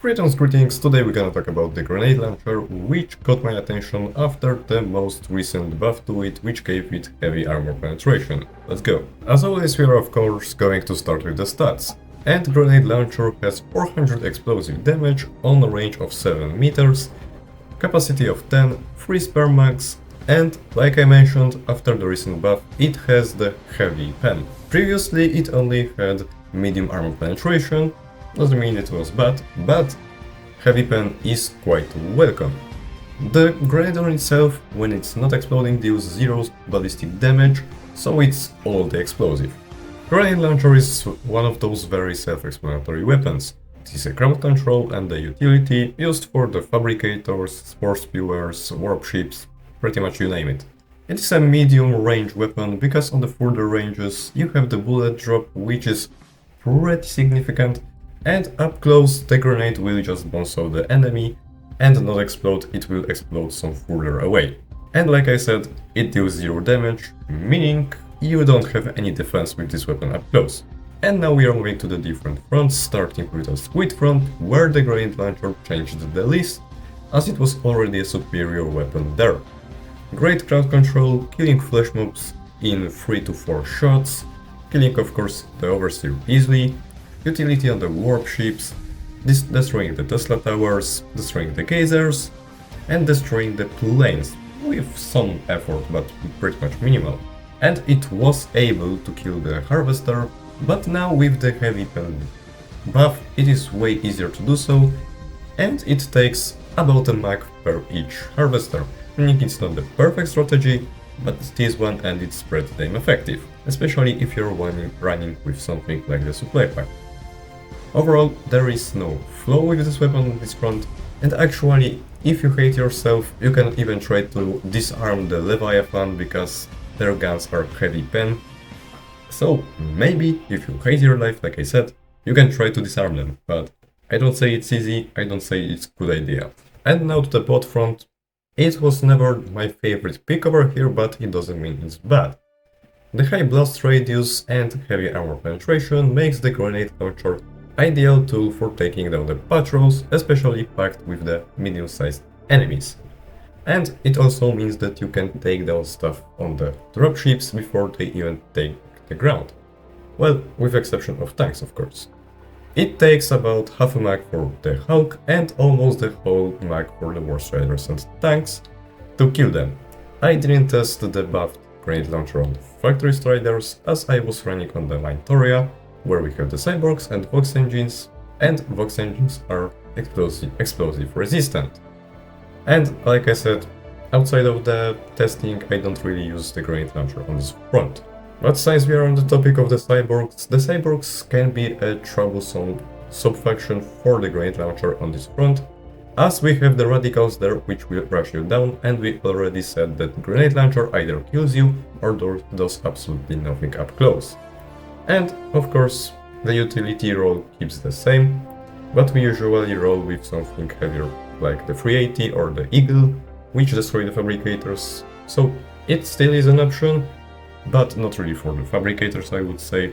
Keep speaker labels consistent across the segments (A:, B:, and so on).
A: Greetings, today we're gonna talk about the grenade launcher, which caught my attention after the most recent buff to it, which gave it heavy armor penetration. Let's go. As always, we are of course going to start with the stats. And grenade launcher has 400 explosive damage on a range of 7 meters, capacity of 10, 3 spare mags, and like I mentioned, after the recent buff, it has the heavy pen. Previously it only had medium armor penetration. Doesn't mean it was bad, but heavy pen is quite welcome. The grenade on itself, when it's not exploding, deals 0 ballistic damage, so it's all the explosive. Grenade launcher is one of those very self-explanatory weapons. It is a crowd control and a utility used for the fabricators, spore spewers, warp-ships, pretty much you name it. It is a medium range weapon because on the further ranges you have the bullet drop, which is pretty significant. And up close, the grenade will just bounce off the enemy and not explode, it will explode some further away. And like I said, it deals 0 damage, meaning you don't have any defense with this weapon up close. And now we are moving to the different fronts, starting with a Squid front, where the grenade launcher changed the least, as it was already a superior weapon there. Great crowd control, killing flash mobs in 3 to 4 shots, killing of course the overseer easily, utility on the warp ships, destroying the Tesla towers, destroying the geysers, and destroying the planes, with some effort but pretty much minimal. And it was able to kill the harvester, but now with the heavy pen buff it is way easier to do so, and it takes about a mag per each harvester, meaning it's not the perfect strategy, but it is one and it's pretty damn effective, especially if you're running with something like the supply pack. Overall, there is no flaw with this weapon on this front, and actually, if you hate yourself, you can even try to disarm the Leviathan because their guns are heavy pen. So maybe, if you hate your life, like I said, you can try to disarm them, but I don't say it's easy, I don't say it's a good idea. And now to the bot front. It was never my favorite pick over here, but it doesn't mean it's bad. The high blast radius and heavy armor penetration makes the grenade launcher ideal tool for taking down the patrols, especially packed with the medium-sized enemies. And it also means that you can take down stuff on the dropships before they even take the ground. Well, with exception of tanks, of course. It takes about half a mag for the Hulk and almost the whole mag for the War Striders and tanks to kill them. I didn't test the buffed grenade launcher on the Factory Striders, as I was running on the line Toria, where we have the cyborgs and Vox engines, and Vox engines are explosive resistant. And like I said, outside of the testing, I don't really use the grenade launcher on this front. But since we are on the topic of the cyborgs can be a troublesome sub-faction for the grenade launcher on this front, as we have the radicals there which will rush you down, and we already said that the grenade launcher either kills you or does absolutely nothing up close. And of course, the utility roll keeps the same, but we usually roll with something heavier like the 380 or the Eagle, which destroy the fabricators, so it still is an option, but not really for the fabricators, I would say.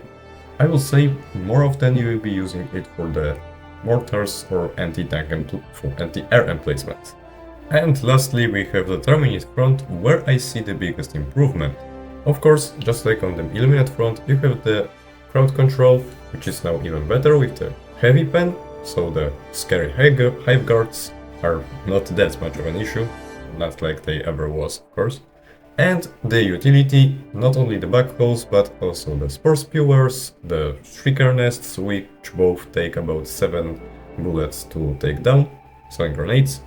A: I will say more often you will be using it for the mortars or anti-tank and anti-air emplacements. And lastly, we have the Terminate front, where I see the biggest improvement. Of course, just like on the Illuminate front, you have the crowd control, which is now even better with the heavy pen, so the scary hive guards are not that much of an issue, not like they ever was, of course. And the utility, not only the backhoes, but also the spore spewers, the shrieker nests, which both take about 7 bullets to take down, 7 grenades.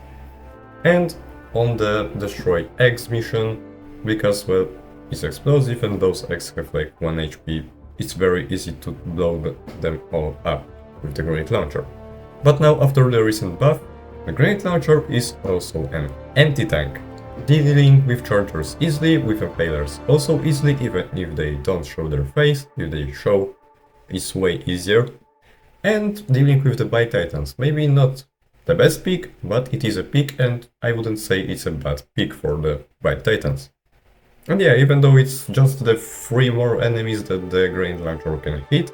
A: And on the destroy eggs mission, because well, it's explosive and those eggs have like 1 HP, it's very easy to blow them all up with the grenade launcher. But now after the recent buff, the grenade launcher is also an anti-tank, dealing with chargers easily, with impalers also easily, even if they don't show their face. If they show, it's way easier. And dealing with the Bite Titans, maybe not the best pick, but it is a pick, and I wouldn't say it's a bad pick for the Bite Titans. And yeah, even though it's just the 3 more enemies that the grenade launcher can hit,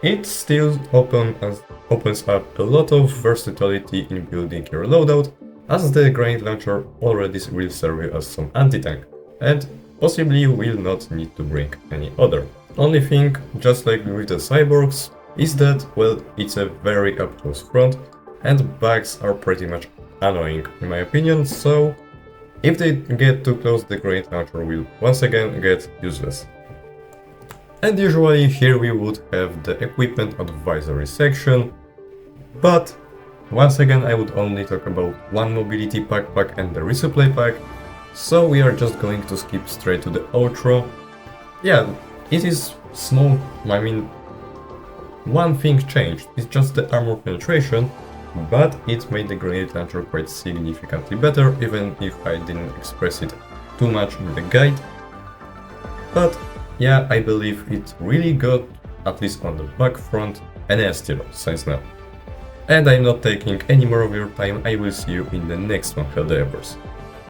A: it still opens up a lot of versatility in building your loadout, as the grenade launcher already will serve you as some anti-tank, and possibly you will not need to bring any other. Only thing, just like with the cyborgs, is that, well, it's a very up-close front, and bugs are pretty much annoying in my opinion, so if they get too close, the grenade launcher will once again get useless. And usually here we would have the equipment advisory section, but once again I would only talk about one mobility backpack and the resupply pack, so we are just going to skip straight to the outro. Yeah, it is small, I mean, one thing changed, it's just the armor penetration, but it made the grenade launcher quite significantly better, even if I didn't express it too much in the guide. But yeah, I believe it really got, at least on the back front, an S tier since now. And I'm not taking any more of your time, I will see you in the next one, Helldivers.